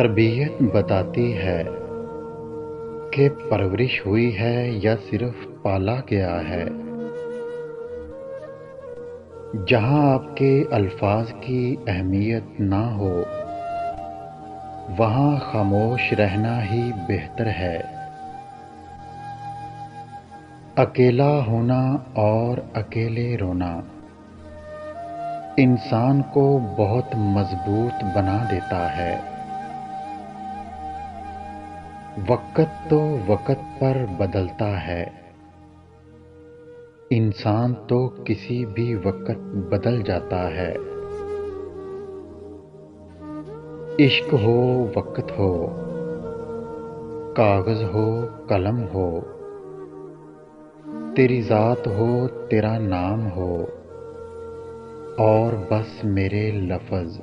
تربیت بتاتی ہے کہ پرورش ہوئی ہے یا صرف پالا گیا ہے۔ جہاں آپ کے الفاظ کی اہمیت نہ ہو وہاں خاموش رہنا ہی بہتر ہے۔ اکیلا ہونا اور اکیلے رونا انسان کو بہت مضبوط بنا دیتا ہے۔ وقت تو وقت پر بدلتا ہے، انسان تو کسی بھی وقت بدل جاتا ہے۔ عشق ہو وقت ہو، کاغذ ہو قلم ہو، تیری ذات ہو تیرا نام ہو، اور بس میرے لفظ۔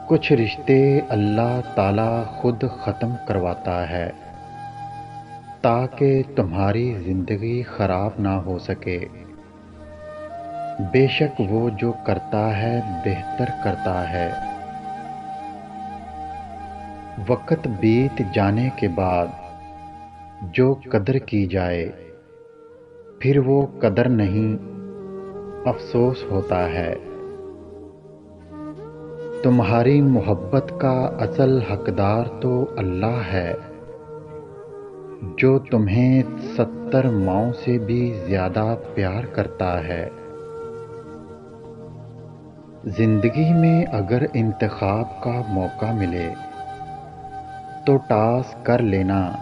کچھ رشتے اللہ تعالیٰ خود ختم کرواتا ہے تاکہ تمہاری زندگی خراب نہ ہو سکے۔ بے شک وہ جو کرتا ہے بہتر کرتا ہے۔ وقت بیت جانے کے بعد جو قدر کی جائے پھر وہ قدر نہیں، افسوس ہوتا ہے۔ تمہاری محبت کا اصل حقدار تو اللہ ہے جو تمہیں 70 ماؤں سے بھی زیادہ پیار کرتا ہے۔ زندگی میں اگر انتخاب کا موقع ملے تو ٹاس کر لینا،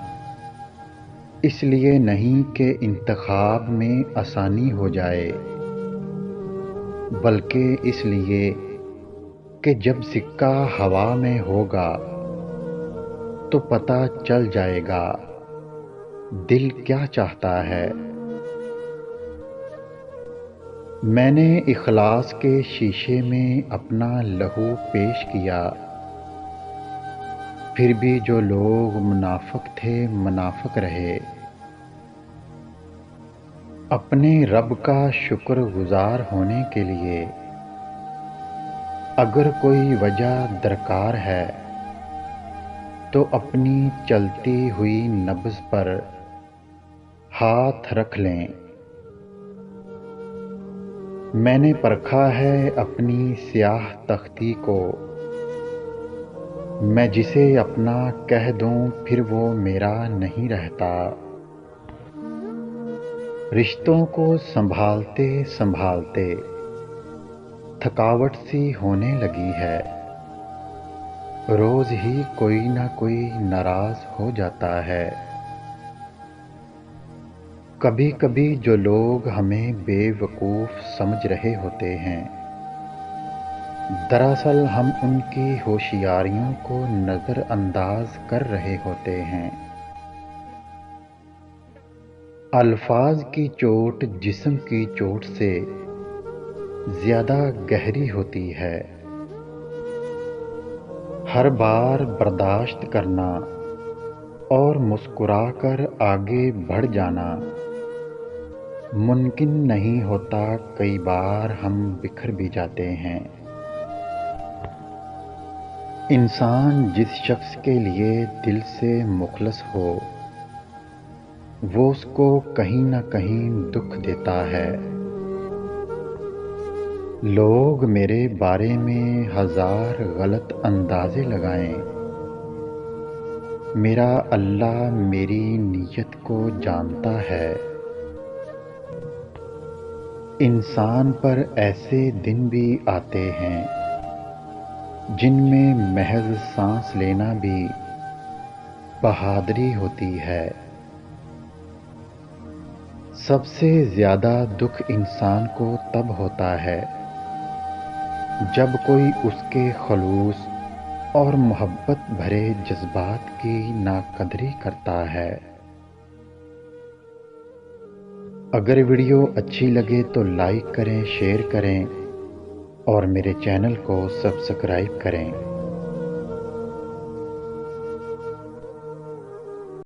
اس لیے نہیں کہ انتخاب میں آسانی ہو جائے بلکہ اس لیے کہ جب سکہ ہوا میں ہوگا تو پتہ چل جائے گا دل کیا چاہتا ہے۔ میں نے اخلاص کے شیشے میں اپنا لہو پیش کیا، پھر بھی جو لوگ منافق تھے منافق رہے۔ اپنے رب کا شکر گزار ہونے کے لیے اگر کوئی وجہ درکار ہے تو اپنی چلتی ہوئی نبض پر ہاتھ رکھ لیں۔ میں نے پرکھا ہے اپنی سیاہ تختی کو، میں جسے اپنا کہہ دوں پھر وہ میرا نہیں رہتا۔ رشتوں کو سنبھالتے سنبھالتے تھکاوٹ سی ہونے لگی ہے، روز ہی کوئی نہ کوئی ناراض ہو جاتا ہے۔ کبھی کبھی جو لوگ ہمیں بے وقوف سمجھ رہے ہوتے ہیں دراصل ہم ان کی ہوشیاریوں کو نظر انداز کر رہے ہوتے ہیں۔ الفاظ کی چوٹ جسم کی چوٹ سے زیادہ گہری ہوتی ہے۔ ہر بار برداشت کرنا اور مسکرا کر آگے بڑھ جانا ممکن نہیں ہوتا، کئی بار ہم بکھر بھی جاتے ہیں۔ انسان جس شخص کے لیے دل سے مخلص ہو وہ اس کو کہیں نہ کہیں دکھ دیتا ہے۔ لوگ میرے بارے میں ہزار غلط اندازے لگائیں، میرا اللہ میری نیت کو جانتا ہے۔ انسان پر ایسے دن بھی آتے ہیں جن میں محض سانس لینا بھی بہادری ہوتی ہے۔ سب سے زیادہ دکھ انسان کو تب ہوتا ہے جب کوئی اس کے خلوص اور محبت بھرے جذبات کی ناقدری کرتا ہے۔ اگر ویڈیو اچھی لگے تو لائک کریں، شیئر کریں اور میرے چینل کو سبسکرائب کریں۔